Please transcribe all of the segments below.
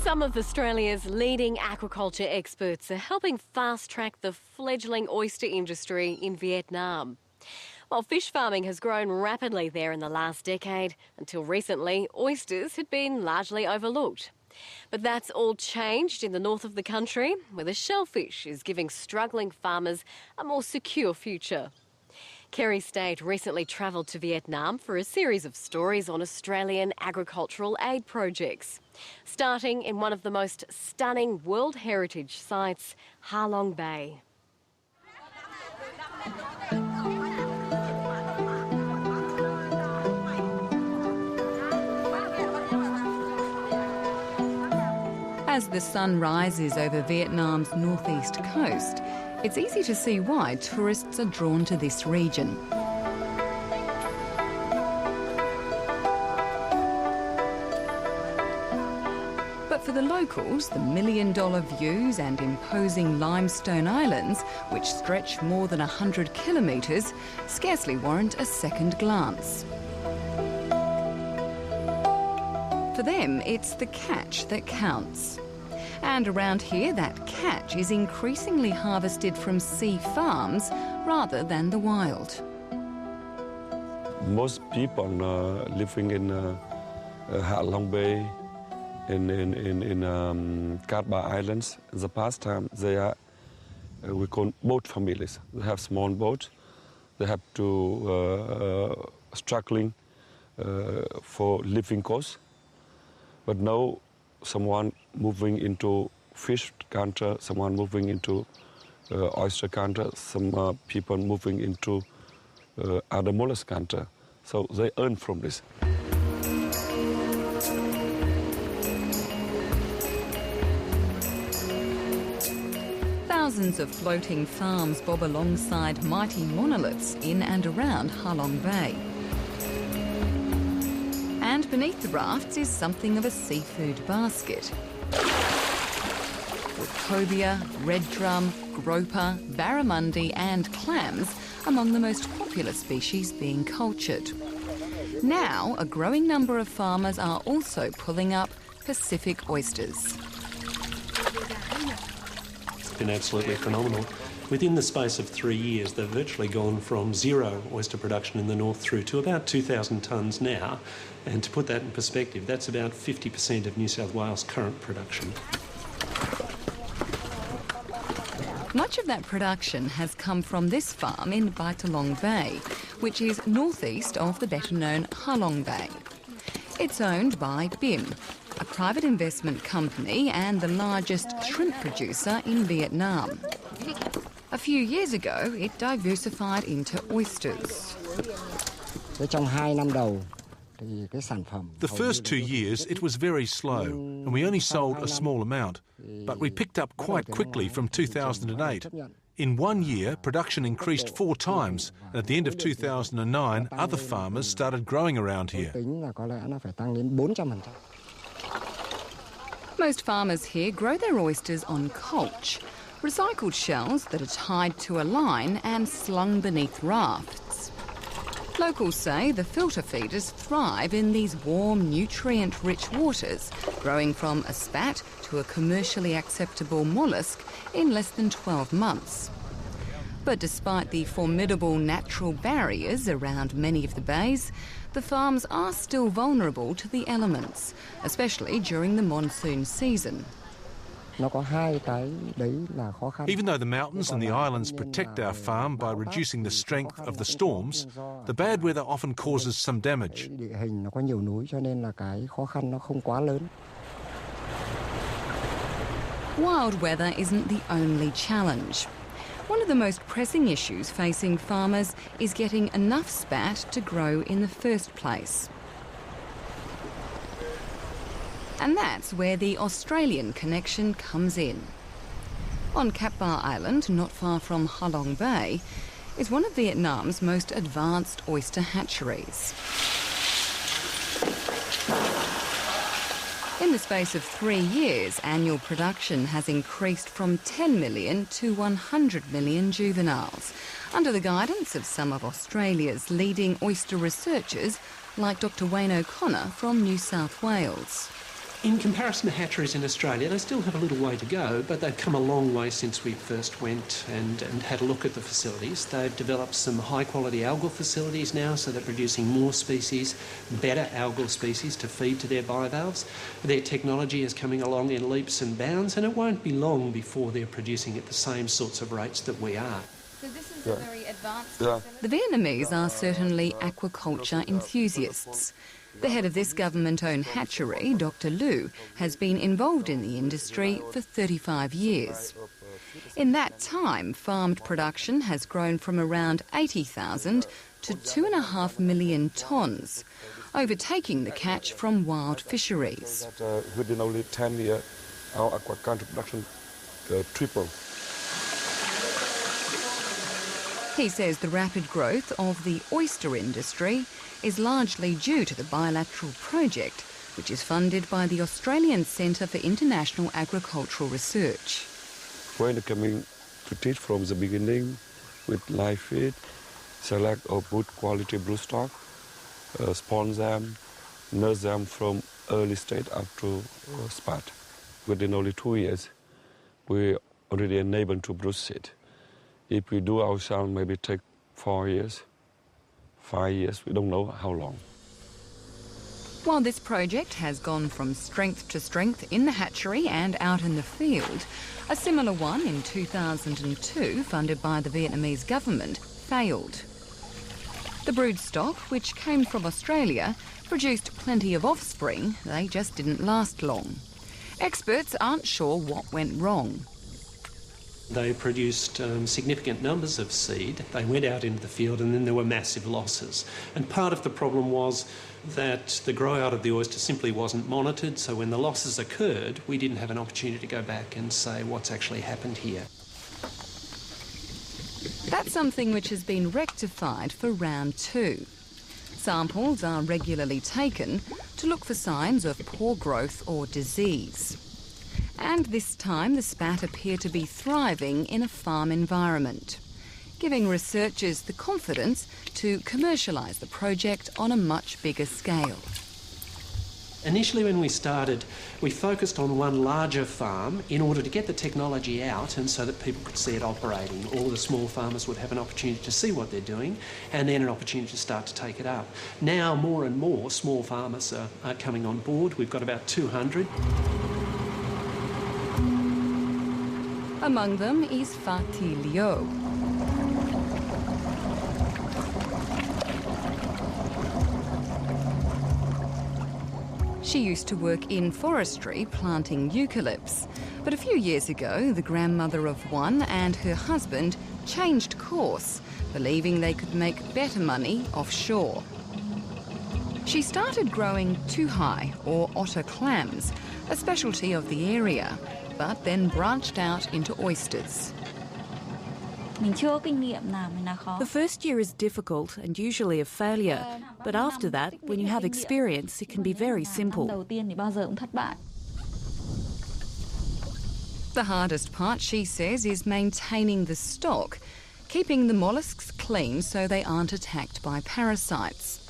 Some of Australia's leading aquaculture experts are helping fast-track the fledgling oyster industry in Vietnam. While fish farming has grown rapidly there in the last decade, until recently, oysters had been largely overlooked. But that's all changed in the north of the country, where the shellfish is giving struggling farmers a more secure future. Kerry Staight recently travelled to Vietnam for a series of stories on Australian agricultural aid projects, starting in one of the most stunning World Heritage sites, Ha Long Bay. As the sun rises over Vietnam's northeast coast, it's easy to see why tourists are drawn to this region. But for the locals, the million-dollar views and imposing limestone islands, which stretch more than 100 kilometres, scarcely warrant a second glance. For them, it's the catch that counts. And around here, that catch is increasingly harvested from sea farms rather than the wild. Most people living in Ha Long Bay, in Cat Ba Islands, in the past time, they are, we call boat families. They have small boats. They have to struggling for living costs. But now someone moving into fish counter, someone moving into oyster counter, some people moving into other mollusk counter. So they earn from this. Thousands of floating farms bob alongside mighty monoliths in and around Ha Long Bay. And beneath the rafts is something of a seafood basket. With cobia, red drum, groper, barramundi and clams among the most popular species being cultured. Now, a growing number of farmers are also pulling up Pacific oysters. It's been absolutely phenomenal. Within the space of 3 years, they've virtually gone from zero oyster production in the north through to about 2,000 tonnes now. And to put that in perspective, that's about 50% of New South Wales' current production. Much of that production has come from this farm in Bai Ta Long Bay, which is northeast of the better-known Ha Long Bay. It's owned by BIM, a private investment company and the largest shrimp producer in Vietnam. A few years ago, it diversified into oysters. The first 2 years, it was very slow, and we only sold a small amount. But we picked up quite quickly from 2008. In 1 year, production increased 4 times, and at the end of 2009, other farmers started growing around here. Most farmers here grow their oysters on colch, recycled shells that are tied to a line and slung beneath rafts. Locals say the filter feeders thrive in these warm, nutrient-rich waters, growing from a spat to a commercially acceptable mollusk in less than 12 months. But despite the formidable natural barriers around many of the bays, the farms are still vulnerable to the elements, especially during the monsoon season. Even though the mountains and the islands protect our farm by reducing the strength of the storms, the bad weather often causes some damage. Wild weather isn't the only challenge. One of the most pressing issues facing farmers is getting enough spat to grow in the first place. And that's where the Australian connection comes in. On Cat Ba Island, not far from Ha Long Bay, is one of Vietnam's most advanced oyster hatcheries. In the space of 3 years, annual production has increased from 10 million to 100 million juveniles, under the guidance of some of Australia's leading oyster researchers, like Dr. Wayne O'Connor from New South Wales. In comparison to hatcheries in Australia, they still have a little way to go, but they've come a long way since we first went and had a look at the facilities. They've developed some high-quality algal facilities now, so they're producing more species, better algal species to feed to their bivalves. Their technology is coming along in leaps and bounds, and it won't be long before they're producing at the same sorts of rates that we are. So this is a very advanced The Vietnamese are certainly aquaculture enthusiasts. The head of this government-owned hatchery, Dr. Lu, has been involved in the industry for 35 years. In that time, farmed production has grown from around 80,000 to 2.5 million tonnes, overtaking the catch from wild fisheries. Within only 10 years, our aquaculture production tripled. He says the rapid growth of the oyster industry is largely due to the bilateral project, which is funded by the Australian Centre for International Agricultural Research. When coming to teach from the beginning with live feed, select a good quality broodstock, spawn them, nurse them from early stage up to Spat. Within only 2 years, we already enabled to brood seed. If we do ourselves, maybe take 4 years, 5 years, we don't know how long. While this project has gone from strength to strength in the hatchery and out in the field, a similar one in 2002, funded by the Vietnamese government, failed. The broodstock, which came from Australia, produced plenty of offspring. They just didn't last long. Experts aren't sure what went wrong. They produced significant numbers of seed. They went out into the field and then there were massive losses. And part of the problem was that the grow out of the oyster simply wasn't monitored, so when the losses occurred, we didn't have an opportunity to go back and say what's actually happened here. That's something which has been rectified for round 2. Samples are regularly taken to look for signs of poor growth or disease. And this time the spat appear to be thriving in a farm environment, giving researchers the confidence to commercialise the project on a much bigger scale. Initially when we started, we focused on one larger farm in order to get the technology out and so that people could see it operating. All the small farmers would have an opportunity to see what they're doing and then an opportunity to start to take it up. Now more and more small farmers are coming on board. We've got about 200. Among them is Fatih Liu. She used to work in forestry planting eucalypts, but a few years ago the grandmother of one and her husband changed course, believing they could make better money offshore. She started growing tuhai, or otter clams, a specialty of the area, but then branched out into oysters. The first year is difficult and usually a failure, but after that, when you have experience, it can be very simple. The hardest part, she says, is maintaining the stock, keeping the molluscs clean so they aren't attacked by parasites.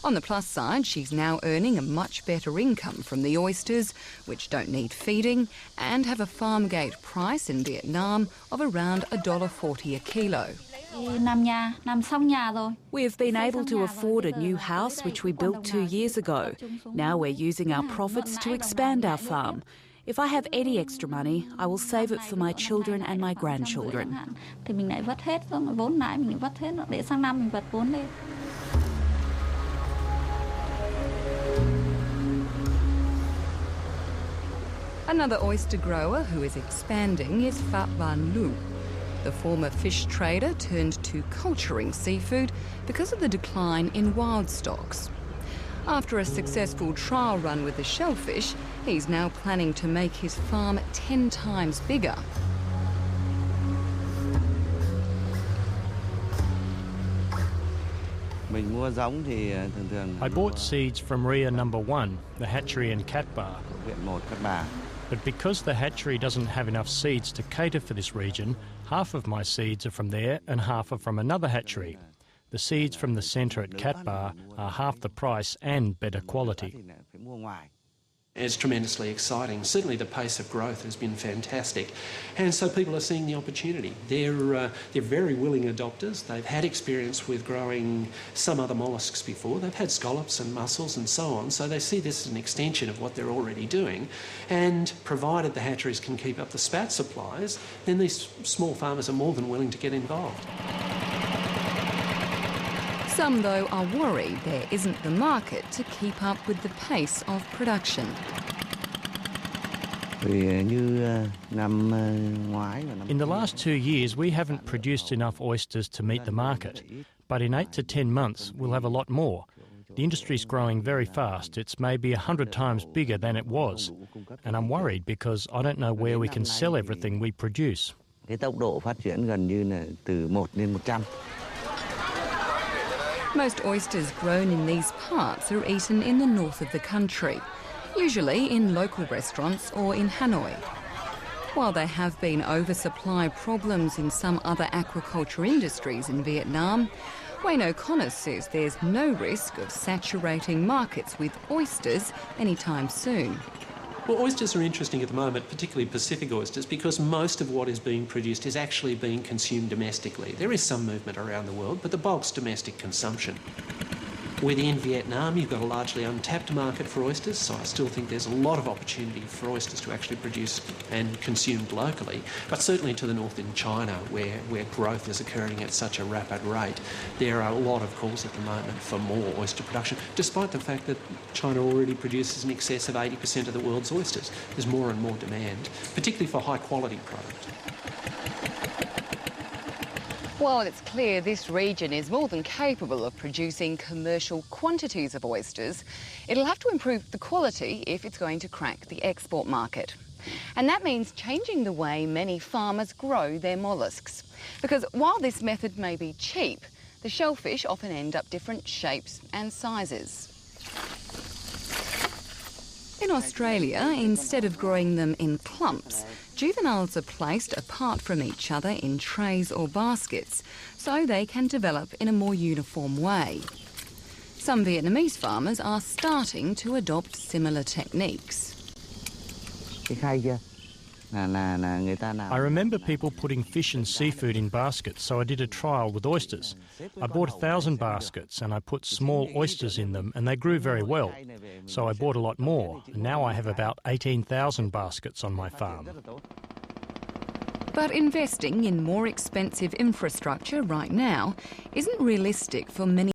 On the plus side, she's now earning a much better income from the oysters, which don't need feeding, and have a farm gate price in Vietnam of around $1.40 a kilo. We have been able to afford a new house which we built 2 years ago. Now we're using our profits to expand our farm. If I have any extra money, I will save it for my children and my grandchildren. Another oyster grower who is expanding is Phat Van Lu. The former fish trader turned to culturing seafood because of the decline in wild stocks. After a successful trial run with the shellfish, he's now planning to make his farm 10 times bigger. I bought seeds from Ria number 1, the hatchery in Cat Bar. But because the hatchery doesn't have enough seeds to cater for this region, half of my seeds are from there and half are from another hatchery. The seeds from the centre at Cat Bar are half the price and better quality. It's tremendously exciting. Certainly the pace of growth has been fantastic. And so people are seeing the opportunity. They're very willing adopters. They've had experience with growing some other molluscs before. They've had scallops and mussels and so on. So they see this as an extension of what they're already doing. And provided the hatcheries can keep up the spat supplies, then these small farmers are more than willing to get involved. Some, though, are worried there isn't the market to keep up with the pace of production. In the last 2 years, we haven't produced enough oysters to meet the market. But in 8 to 10 months, we'll have a lot more. The industry's growing very fast. It's maybe 100 times bigger than it was. And I'm worried because I don't know where we can sell everything we produce. Most oysters grown in these parts are eaten in the north of the country, usually in local restaurants or in Hanoi. While there have been oversupply problems in some other aquaculture industries in Vietnam, Wayne O'Connor says there's no risk of saturating markets with oysters anytime soon. Well, oysters are interesting at the moment, particularly Pacific oysters, because most of what is being produced is actually being consumed domestically. There is some movement around the world, but the bulk's domestic consumption. Within Vietnam, you've got a largely untapped market for oysters, so I still think there's a lot of opportunity for oysters to actually produce and consumed locally. But certainly to the north in China, where growth is occurring at such a rapid rate, there are a lot of calls at the moment for more oyster production, despite the fact that China already produces in excess of 80% of the world's oysters. There's more and more demand, particularly for high-quality product. While it's clear this region is more than capable of producing commercial quantities of oysters, it'll have to improve the quality if it's going to crack the export market. And that means changing the way many farmers grow their molluscs. Because while this method may be cheap, the shellfish often end up different shapes and sizes. In Australia, instead of growing them in clumps, juveniles are placed apart from each other in trays or baskets so they can develop in a more uniform way. Some Vietnamese farmers are starting to adopt similar techniques. I remember people putting fish and seafood in baskets, so I did a trial with oysters. I bought 1,000 baskets and I put small oysters in them and they grew very well. So I bought a lot more and now I have about 18,000 baskets on my farm. But investing in more expensive infrastructure right now isn't realistic for many